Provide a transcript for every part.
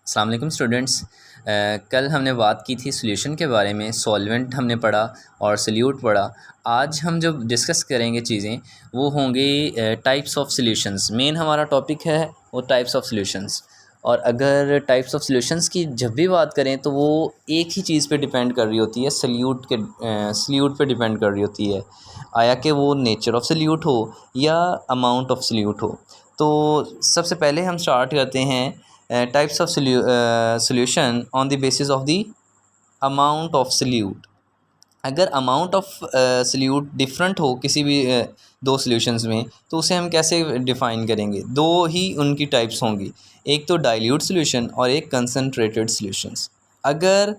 अस्सलाम वालेकुम स्टूडेंट्स। कल हमने बात की थी सॉल्यूशन के बारे में, सॉल्वेंट हमने पढ़ा और सॉल्यूट पढ़ा। आज हम जो डिस्कस करेंगे चीज़ें वो होंगी टाइप्स ऑफ सॉल्यूशंस। मेन हमारा टॉपिक है वो टाइप्स ऑफ सॉल्यूशंस। और अगर टाइप्स ऑफ सॉल्यूशंस की जब भी बात करें तो वो एक ही चीज़ पे डिपेंड कर रही होती है, सॉल्यूट पे डिपेंड कर रही होती है। आया कि वो नेचर ऑफ सॉल्यूट हो या अमाउंट ऑफ सॉल्यूट हो। तो सबसे पहले हम स्टार्ट करते हैं types of solution on the basis of the amount of solute. अगर अमाउंट ऑफ सॉल्यूट डिफरेंट हो किसी भी दो सॉल्यूशंस में, तो उसे हम कैसे डिफ़ाइन करेंगे? दो ही उनकी टाइप्स होंगी, एक तो डाइल्यूट सॉल्यूशन और एक कंसनट्रेटेड सॉल्यूशंस। अगर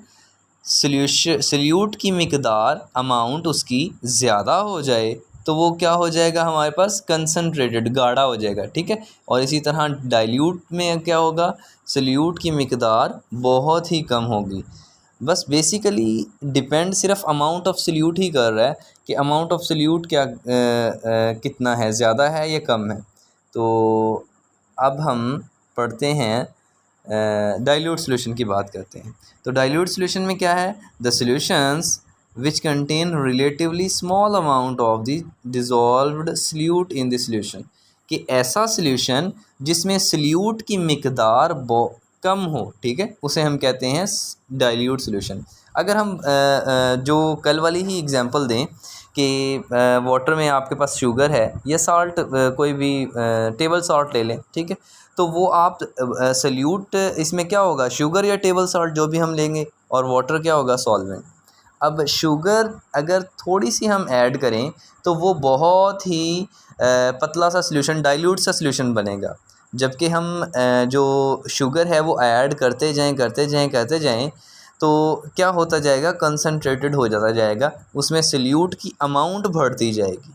सॉल्यूट की मिकदार अमाउंट उसकी ज़्यादा हो जाए तो वो क्या हो जाएगा, हमारे पास कंसनट्रेटेड, गाढ़ा हो जाएगा, ठीक है। और इसी तरह डाइल्यूट में क्या होगा, सॉल्यूट की मिकदार बहुत ही कम होगी। बस बेसिकली डिपेंड सिर्फ अमाउंट ऑफ सॉल्यूट ही कर रहा है कि अमाउंट ऑफ सॉल्यूट क्या कितना है, ज़्यादा है या कम है। तो अब हम पढ़ते हैं, डाइल्यूट सॉल्यूशन की बात करते हैं। तो डाइल्यूट सॉल्यूशन में क्या है, the solutions which contain relatively small amount of the dissolved solute in the solution, कि ऐसा सॉल्यूशन जिसमें सॉल्यूट की मिकदार कम हो, ठीक है, उसे हम कहते हैं डाइल्यूट सॉल्यूशन। अगर हम जो कल वाली ही एग्जांपल दें कि वाटर में आपके पास शुगर है या साल्ट, कोई भी टेबल सॉल्ट ले लें, ठीक है, तो वो आप सॉल्यूट इसमें क्या होगा, शुगर या टेबल सॉल्ट जो भी हम लेंगे, और वाटर क्या होगा, सॉल्वेंट। अब शुगर अगर थोड़ी सी हम ऐड करें तो वो बहुत ही पतला सा सॉल्यूशन, डाइल्यूट सा सॉल्यूशन बनेगा। जबकि हम जो शुगर है वो ऐड करते जाएं तो क्या होता जाएगा, कंसनट्रेटेड हो जाता जाएगा, उसमें सॉल्यूट की अमाउंट बढ़ती जाएगी,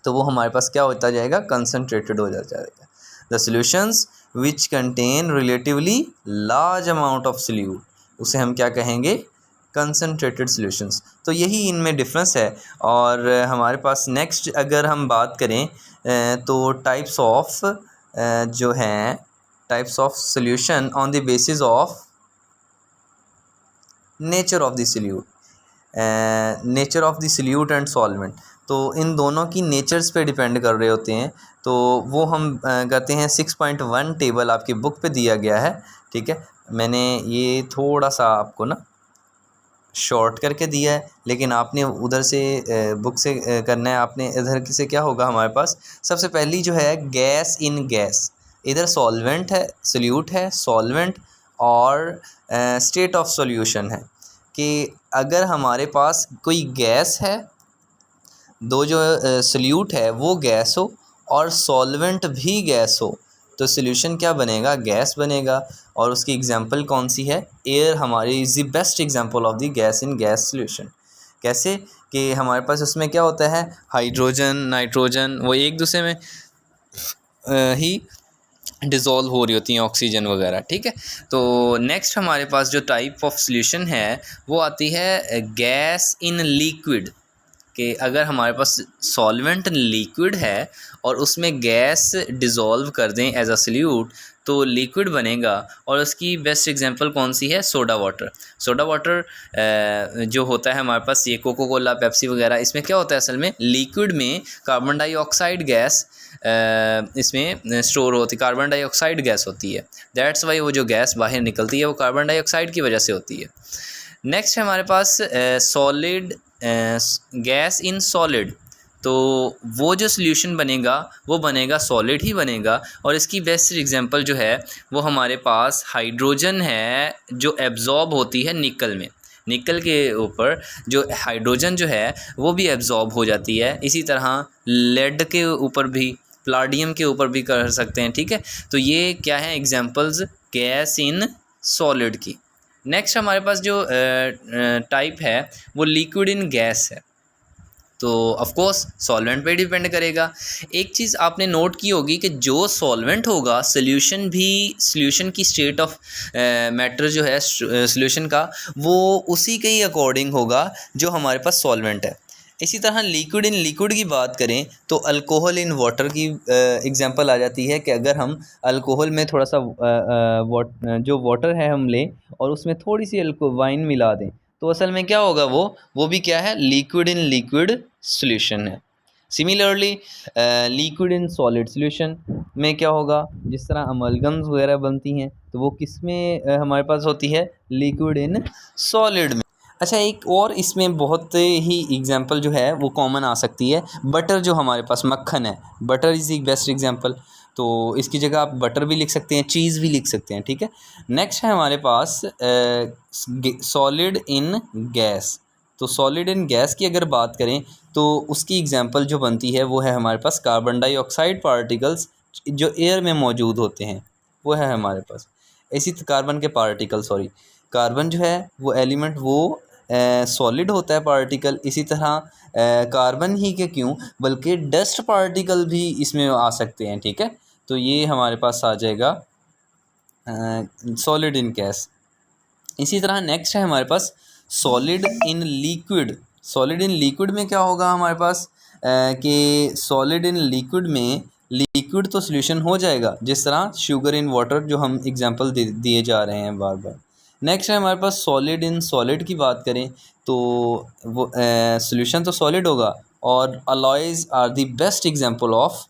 तो वो हमारे पास क्या होता जाएगा, कंसनट्रेटेड हो जाता जाएगा। The solutions which contain relatively large amount of solute, उसे हम क्या कहेंगे, कंसनट्रेटेड सॉल्यूशंस। तो यही इनमें डिफरेंस है। और हमारे पास नेक्स्ट अगर हम बात करें तो टाइप्स ऑफ जो हैं, types of solution on the basis of nature of the solute, nature of the solute and solvent. तो इन दोनों की नेचर्स पे डिपेंड कर रहे होते हैं। तो वो हम करते हैं, 6.1 टेबल आपकी बुक पे दिया गया है, ठीक है। मैंने ये थोड़ा सा आपको ना शॉर्ट करके दिया है, लेकिन आपने उधर से बुक से करना है। आपने इधर से क्या होगा, हमारे पास सबसे पहली जो है गैस इन गैस, इधर सॉल्वेंट है, सॉल्यूट है, सॉल्वेंट और स्टेट ऑफ सॉल्यूशन है। कि अगर हमारे पास कोई गैस है, दो जो सॉल्यूट है वो गैस हो और सॉल्वेंट भी गैस हो, तो सॉल्यूशन क्या बनेगा, गैस बनेगा। और उसकी एग्जांपल कौन सी है, एयर हमारी is the best example of the gas in gas solution. कैसे कि हमारे पास उसमें क्या होता है, हाइड्रोजन नाइट्रोजन वो एक दूसरे में ही डिज़ोल्व हो रही होती हैं, ऑक्सीजन वगैरह, ठीक है। तो नेक्स्ट हमारे पास जो टाइप ऑफ सॉल्यूशन है वो आती है गैस इन लिक्विड। कि अगर हमारे पास सॉल्वेंट लिक्विड है और उसमें गैस डिज़ोल्व कर दें एज अ सॉल्यूट, तो लिक्विड बनेगा। और उसकी बेस्ट एग्जांपल कौन सी है, सोडा वाटर। सोडा वाटर जो होता है हमारे पास, ये कोको कोला, पेप्सी वगैरह, इसमें क्या होता है, असल में लिक्विड में कार्बन डाइऑक्साइड गैस इसमें स्टोर होती, कार्बन डाइऑक्साइड गैस होती है। दैट्स वाई वो जो गैस बाहर निकलती है वो कार्बन डाइऑक्साइड की वजह से होती है। नेक्स्ट है हमारे पास सॉलिड, गैस इन सॉलिड। तो वो जो सॉल्यूशन बनेगा वो बनेगा सॉलिड ही बनेगा। और इसकी बेस्ट एग्जांपल जो है वो हमारे पास हाइड्रोजन है, जो एब्जॉर्ब होती है निकल में। निकल के ऊपर जो हाइड्रोजन जो है वो भी एब्जॉर्ब हो जाती है। इसी तरह लेड के ऊपर भी, प्लाडियम के ऊपर भी कर सकते हैं, ठीक है। तो ये क्या है, एग्जांपल्स गैस इन सॉलिड की। नेक्स्ट हमारे पास जो टाइप है वो लिक्विड इन गैस है। तो ऑफ कोर्स सॉल्वेंट पे डिपेंड करेगा। एक चीज़ आपने नोट की होगी कि जो सॉल्वेंट होगा, सॉल्यूशन भी, सॉल्यूशन की स्टेट ऑफ मैटर जो है सॉल्यूशन का, वो उसी के ही अकॉर्डिंग होगा जो हमारे पास सॉल्वेंट है। इसी तरह लिक्विड इन लिक्विड की बात करें तो अल्कोहल इन वाटर की एग्जांपल आ जाती है कि अगर हम अल्कोहल में थोड़ा सा जो वाटर है हम लें और उसमें थोड़ी सी वाइन मिला दें तो असल में क्या होगा, वो भी क्या है, लिक्विड इन लिक्विड सॉल्यूशन है। Similarly liquid in solid solution में क्या होगा, जिस तरह अमलगम्स वगैरह बनती हैं तो वो किस में हमारे पास होती है, लिक्विड इन सॉलिड में। अच्छा, एक और इसमें बहुत ही एग्जांपल जो है वो कॉमन आ सकती है, बटर जो हमारे पास मक्खन है, butter is the best example. तो इसकी जगह आप बटर भी लिख सकते हैं, चीज़ भी लिख सकते हैं, ठीक है। नेक्स्ट है हमारे पास सॉलिड इन गैस। तो सॉलिड इन गैस की अगर बात करें तो उसकी एग्जांपल जो बनती है वो है हमारे पास कार्बन डाइऑक्साइड पार्टिकल्स जो एयर में मौजूद होते हैं, वो है हमारे पास। इसी कार्बन के पार्टिकल, सॉरी, कार्बन जो है वो एलिमेंट वो सॉलिड होता है पार्टिकल। इसी तरह कार्बन ही के क्यों बल्कि डस्ट पार्टिकल भी इसमें आ सकते हैं, ठीक है। तो ये हमारे पास आ जाएगा सॉलिड इन गैस। इसी तरह नेक्स्ट है हमारे पास solid in liquid. Solid in liquid में क्या होगा हमारे पास कि सॉलिड इन लिक्विड में लिक्विड तो सॉल्यूशन हो जाएगा, जिस तरह शुगर इन वाटर जो हम एग्जांपल दिए जा रहे हैं बार बार। नेक्स्ट है हमारे पास सॉलिड इन सॉलिड की बात करें तो वो सॉल्यूशन तो सॉलिड होगा, और alloys are the best example of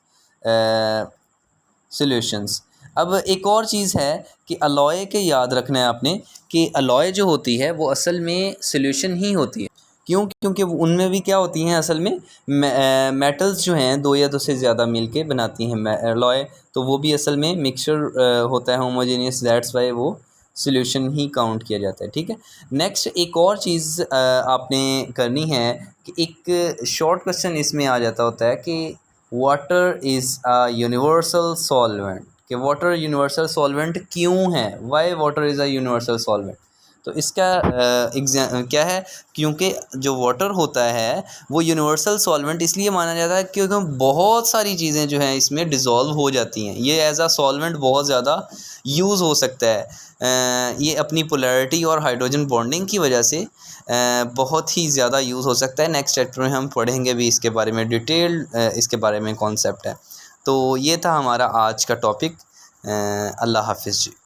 solutions. अब एक और चीज़ है कि अलॉय के याद रखना है आपने कि अलॉय जो होती है वो असल में सॉल्यूशन ही होती है। क्यों? क्योंकि उनमें भी क्या होती हैं असल में मेटल्स जो हैं दो या दो से ज़्यादा मिलके बनाती हैं अलॉय, तो वो भी असल में मिक्सचर होता है होमोजेनियस, दैट्स वाई वो सॉल्यूशन ही काउंट किया जाता है, ठीक है। नेक्स्ट एक और चीज़ आपने करनी है कि एक शॉर्ट क्वेश्चन इसमें आ जाता होता है कि water is a universal solvent, कि वाटर यूनिवर्सल सॉल्वेंट क्यों है, Y water is a universal solvent. तो इसका क्या है, क्योंकि जो वाटर होता है वो यूनिवर्सल सॉल्वेंट इसलिए माना जाता है क्योंकि बहुत सारी चीज़ें जो हैं इसमें डिज़ोल्व हो जाती हैं। ये एज अ सॉल्वेंट बहुत ज़्यादा यूज़ हो सकता है। ये अपनी पोलैरिटी और हाइड्रोजन बॉन्डिंग की वजह से बहुत ही ज़्यादा यूज़ हो सकता है। नेक्स्ट चैप्टर में हम पढ़ेंगे भी इसके बारे में, डिटेल इसके बारे में कॉन्सेप्ट है। तो ये था हमारा आज का टॉपिक। अल्लाह हाफिज़ जी।